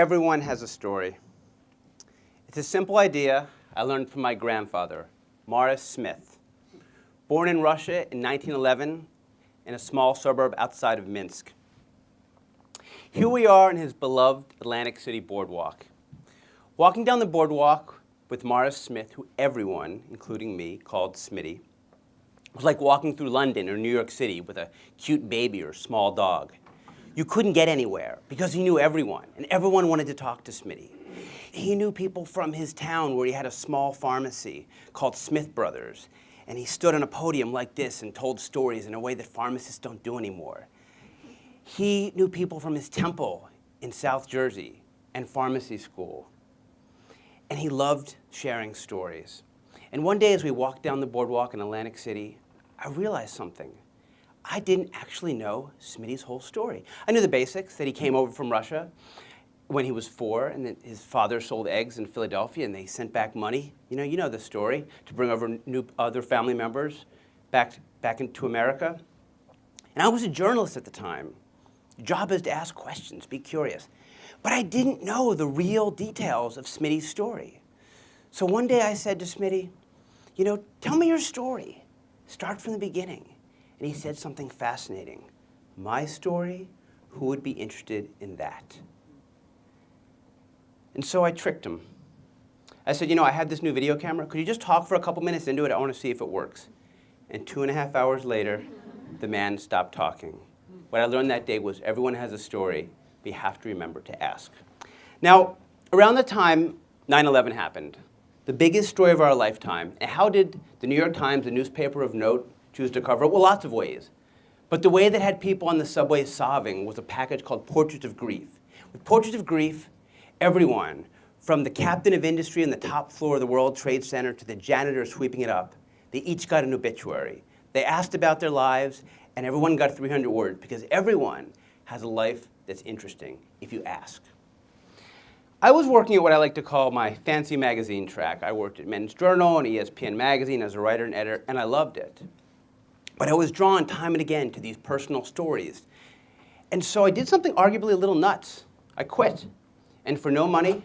Everyone has a story. It's a simple idea I learned from my grandfather, Morris Smith. Born in Russia in 1911 in a small suburb outside of Minsk. Here we are in his beloved Atlantic City boardwalk. Walking down the boardwalk with Morris Smith, who everyone, including me, called Smitty, was like walking through London or New York City with a cute baby or small dog. You couldn't get anywhere because he knew everyone, and everyone wanted to talk to Smitty. He knew people from his town where he had a small pharmacy called Smith Brothers, and he stood on a podium like this and told stories in a way that pharmacists don't do anymore. He knew people from his temple in South Jersey and pharmacy school, and he loved sharing stories. And one day as we walked down the boardwalk in Atlantic City, I realized something. I didn't actually know Smitty's whole story. I knew the basics, that he came over from Russia when he was 4, and that his father sold eggs in Philadelphia, and they sent back money. You know the story, to bring over other family members back into America. And I was a journalist at the time. Your job is to ask questions, be curious. But I didn't know the real details of Smitty's story. So one day I said to Smitty, tell me your story. Start from the beginning. And he said something fascinating. My story? Who would be interested in that? And so I tricked him. I said, I have this new video camera. Could you just talk for a couple minutes into it? I want to see if it works. And 2.5 hours later, the man stopped talking. What I learned that day was everyone has a story, but you have to remember to ask. Now, around the time 9/11 happened, the biggest story of our lifetime, and how did the New York Times, a newspaper of note, choose to cover it? Well, lots of ways. But the way that had people on the subway sobbing was a package called Portraits of Grief. With Portraits of Grief, everyone, from the captain of industry on the top floor of the World Trade Center to the janitor sweeping it up, they each got an obituary. They asked about their lives, and everyone got 300 words, because everyone has a life that's interesting if you ask. I was working at what I like to call my fancy magazine track. I worked at Men's Journal and ESPN Magazine as a writer and editor, and I loved it. But I was drawn time and again to these personal stories. And so I did something arguably a little nuts. I quit. And for no money,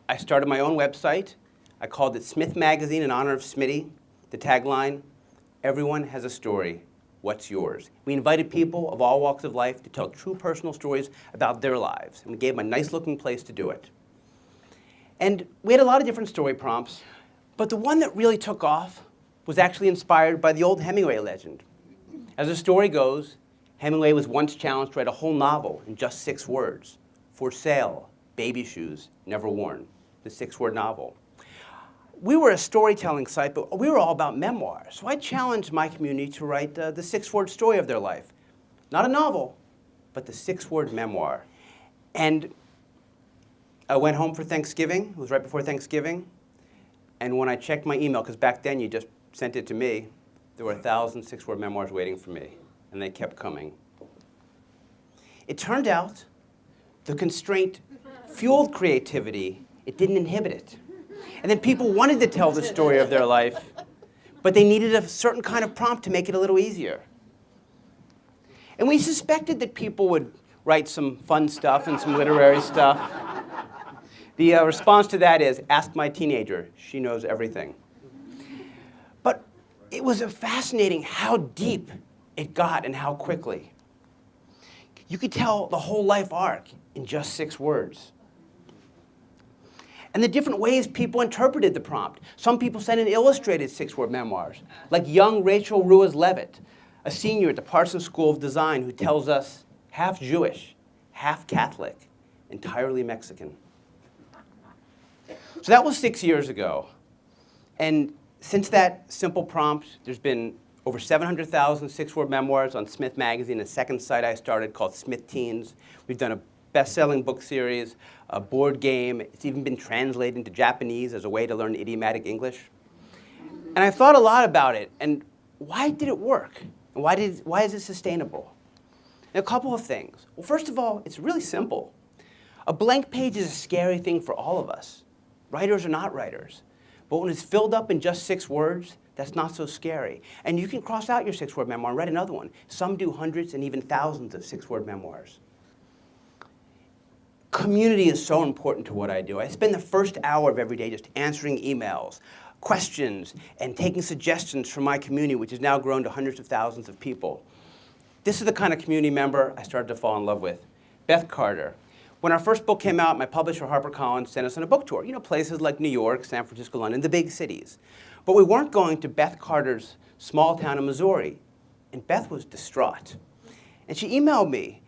I started my own website. I called it Smith Magazine in honor of Smitty. The tagline, everyone has a story. What's yours? We invited people of all walks of life to tell true personal stories about their lives. And we gave them a nice-looking place to do it. And we had a lot of different story prompts. But the one that really took off was actually inspired by the old Hemingway legend. As the story goes, Hemingway was once challenged to write a whole novel in just 6 words. For sale, baby shoes, never worn. The 6-word novel. We were a storytelling site, but we were all about memoirs. So I challenged my community to write the 6-word story of their life. Not a novel, but the 6-word memoir. And I went home for Thanksgiving. It was right before Thanksgiving. And when I checked my email, because back then you just sent it to me, there were 1,000 6-word memoirs waiting for me. And they kept coming. It turned out the constraint fueled creativity. It didn't inhibit it. And then people wanted to tell the story of their life, but they needed a certain kind of prompt to make it a little easier. And we suspected that people would write some fun stuff and some literary stuff. The response to that is, ask my teenager. She knows everything. But it was fascinating how deep it got and how quickly. You could tell the whole life arc in just 6 words. And the different ways people interpreted the prompt. Some people sent in illustrated 6-word memoirs, like young Rachel Ruiz-Levitt, a senior at the Parsons School of Design who tells us half Jewish, half Catholic, entirely Mexican. So that was 6 years ago. And since that simple prompt, there's been over 700,000 6-word memoirs on Smith Magazine, a second site I started called Smith Teens. We've done a best-selling book series, a board game. It's even been translated into Japanese as a way to learn idiomatic English. And I thought a lot about it, and why did it work? And why is it sustainable? And a couple of things. Well, first of all, it's really simple. A blank page is a scary thing for all of us, writers or not writers. But when it's filled up in just 6 words, that's not so scary. And you can cross out your 6-word memoir and write another one. Some do hundreds and even thousands of 6-word memoirs. Community is so important to what I do. I spend the first hour of every day just answering emails, questions, and taking suggestions from my community, which has now grown to hundreds of thousands of people. This is the kind of community member I started to fall in love with. Beth Carter. When our first book came out, my publisher, HarperCollins, sent us on a book tour. You know, places like New York, San Francisco, London, the big cities. But we weren't going to Beth Carter's small town in Missouri. And Beth was distraught. And she emailed me.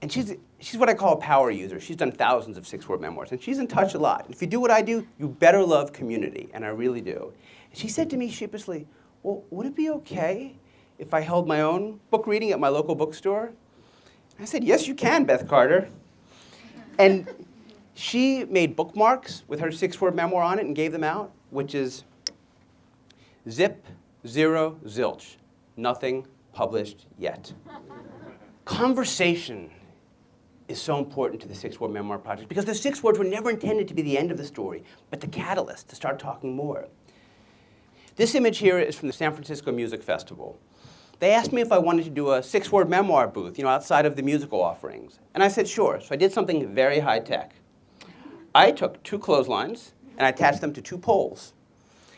And she's what I call a power user. She's done thousands of six-word memoirs. And she's in touch a lot. And if you do what I do, you better love community. And I really do. And she said to me sheepishly, well, would it be okay if I held my own book reading at my local bookstore? And I said, yes, you can, Beth Carter. And she made bookmarks with her six-word memoir on it and gave them out, which is zip, zero, zilch. Nothing published yet. Conversation is so important to the Six-Word Memoir Project because the 6 words were never intended to be the end of the story, but the catalyst to start talking more. This image here is from the San Francisco Music Festival. They asked me if I wanted to do a 6-word memoir booth, outside of the musical offerings. And I said, sure. So I did something very high tech. I took 2 clotheslines and I attached them to 2 poles.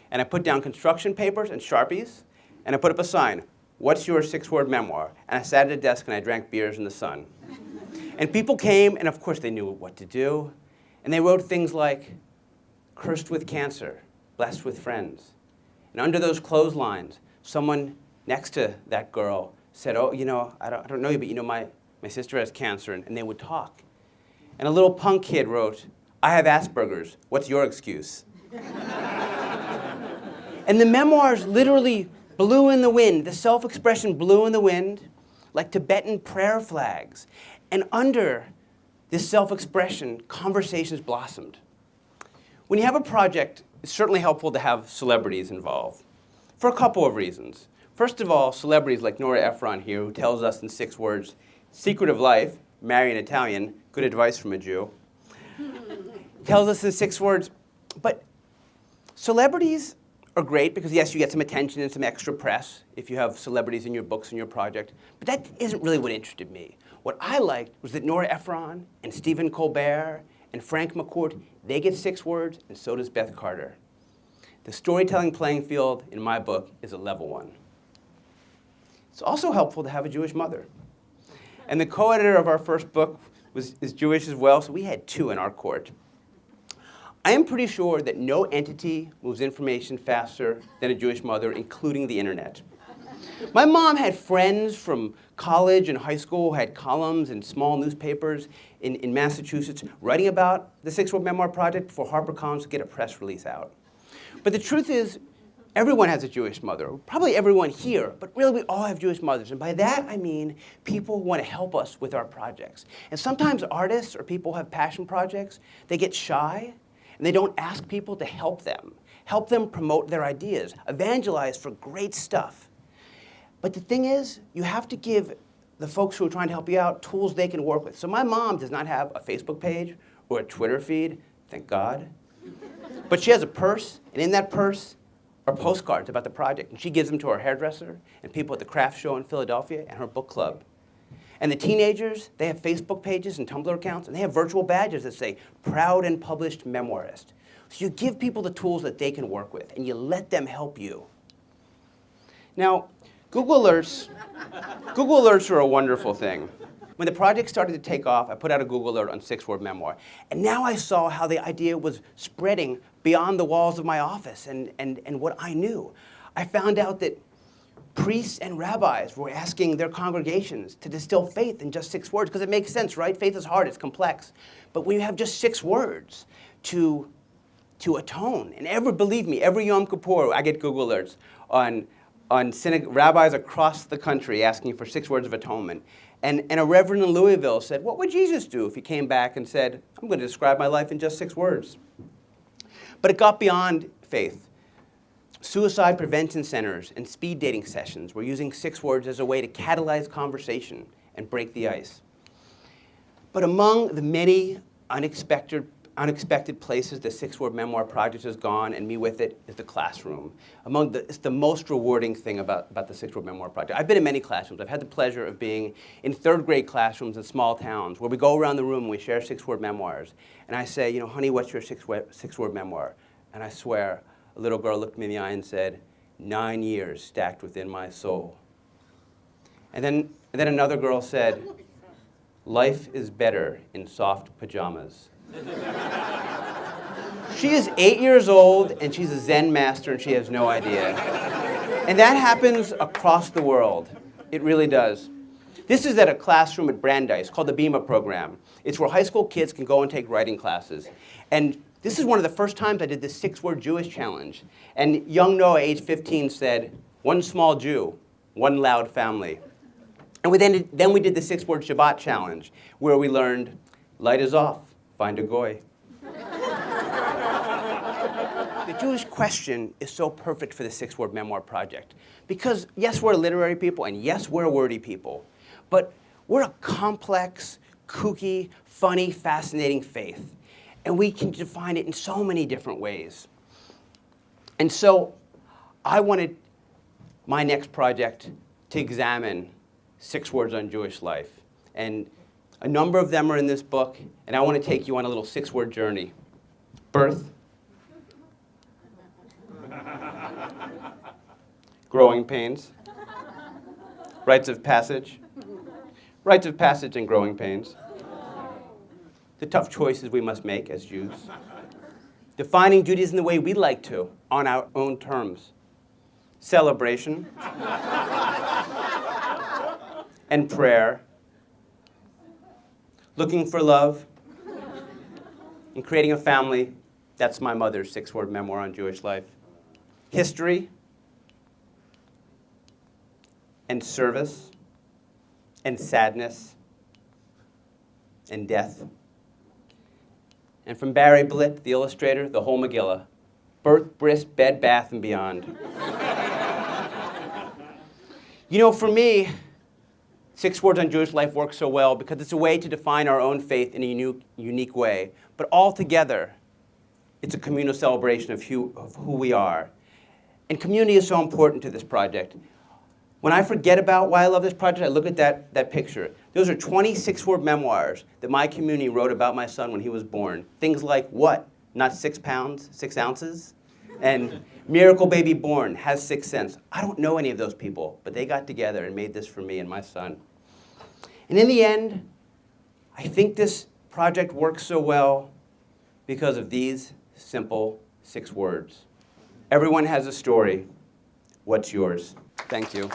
And I put down construction papers and Sharpies, and I put up a sign, what's your 6-word memoir? And I sat at a desk and I drank beers in the sun. And people came, and of course they knew what to do. And they wrote things like, cursed with cancer, blessed with friends. And under those clotheslines, someone next to that girl said, oh, I don't know you, but my sister has cancer, and they would talk. And a little punk kid wrote, I have Asperger's, what's your excuse? And the memoirs literally blew in the wind. The self-expression blew in the wind like Tibetan prayer flags. And under this self-expression, conversations blossomed. When you have a project, it's certainly helpful to have celebrities involved for a couple of reasons. First of all, celebrities like Nora Ephron here, who tells us in 6 words, secret of life, marry an Italian, good advice from a Jew, tells us in 6 words. But celebrities are great because, yes, you get some attention and some extra press if you have celebrities in your books and your project. But that isn't really what interested me. What I liked was that Nora Ephron and Stephen Colbert and Frank McCourt, they get 6 words, and so does Beth Carter. The storytelling playing field in my book is a level 1. It's also helpful to have a Jewish mother. And the co-editor of our first book is Jewish as well, so we had 2 in our court. I am pretty sure that no entity moves information faster than a Jewish mother, including the internet. My mom had friends from college and high school who had columns in small newspapers in Massachusetts writing about the 6-word memoir project before HarperCollins could get a press release out. But the truth is, everyone has a Jewish mother, probably everyone here, but really we all have Jewish mothers. And by that I mean people who want to help us with our projects. And sometimes artists or people who have passion projects, they get shy and they don't ask people to help them promote their ideas, evangelize for great stuff. But the thing is, you have to give the folks who are trying to help you out tools they can work with. So my mom does not have a Facebook page or a Twitter feed, thank God. But she has a purse, and in that purse are postcards about the project. And she gives them to her hairdresser and people at the craft show in Philadelphia and her book club. And the teenagers, they have Facebook pages and Tumblr accounts, and they have virtual badges that say, proud and published memoirist. So you give people the tools that they can work with, and you let them help you. Now, Google Alerts are a wonderful thing. When the project started to take off, I put out a Google Alert on 6-word memoir. And now I saw how the idea was spreading beyond the walls of my office and what I knew. I found out that priests and rabbis were asking their congregations to distill faith in just 6 words, because it makes sense, right? Faith is hard, it's complex. But when you have just 6 words to atone, and believe me, every Yom Kippur, I get Google Alerts on rabbis across the country asking for 6 words of atonement. And a reverend in Louisville said, what would Jesus do if he came back and said, I'm going to describe my life in just 6 words? But it got beyond faith. Suicide prevention centers and speed dating sessions were using 6 words as a way to catalyze conversation and break the ice. But among the many unexpected unexpected places the Six-Word Memoir Project has gone, and me with it, is the classroom. It's the most rewarding thing about the Six-Word Memoir Project. I've been in many classrooms. I've had the pleasure of being in third-grade classrooms in small towns where we go around the room and we share Six-Word Memoirs. And I say, you know, honey, what's your six-word memoir? And I swear, a little girl looked me in the eye and said, 9 years stacked within my soul. And then another girl said, life is better in soft pajamas. She is 8 years old, and she's a Zen master, and she has no idea. And that happens across the world. It really does. This is at a classroom at Brandeis called the BEMA program. It's where high school kids can go and take writing classes. And this is one of the first times I did this 6-word Jewish challenge. And young Noah, age 15, said, one small Jew, one loud family. And then we did the 6-word Shabbat challenge, where we learned, light is off, find a goy. The Jewish question is so perfect for the Six-Word Memoir Project. Because yes, we're literary people, and yes, we're wordy people. But we're a complex, kooky, funny, fascinating faith. And we can define it in so many different ways. And so I wanted my next project to examine 6 words on Jewish life. And a number of them are in this book, and I want to take you on a little 6-word journey. Birth. Growing pains. Rites of passage. Rites of passage and growing pains. The tough choices we must make as Jews. Defining Judaism the way we like to, on our own terms. Celebration. And prayer. Looking for love. And creating a family. That's my mother's 6-word memoir on Jewish life. History. And service. And sadness. And death. And from Barry Blitt, the illustrator, the whole Megillah. Birth, bris, bed, bath, and beyond. You know, for me, 6 words on Jewish life works so well because it's a way to define our own faith in a unique way. But altogether, it's a communal celebration of who we are. And community is so important to this project. When I forget about why I love this project, I look at that picture. Those are 20 6-word memoirs that my community wrote about my son when he was born. Things like, what? Not 6 pounds, 6 ounces? And miracle baby born, has 6 cents. I don't know any of those people, but they got together and made this for me and my son. And in the end, I think this project works so well because of these simple 6 words. Everyone has a story. What's yours? Thank you.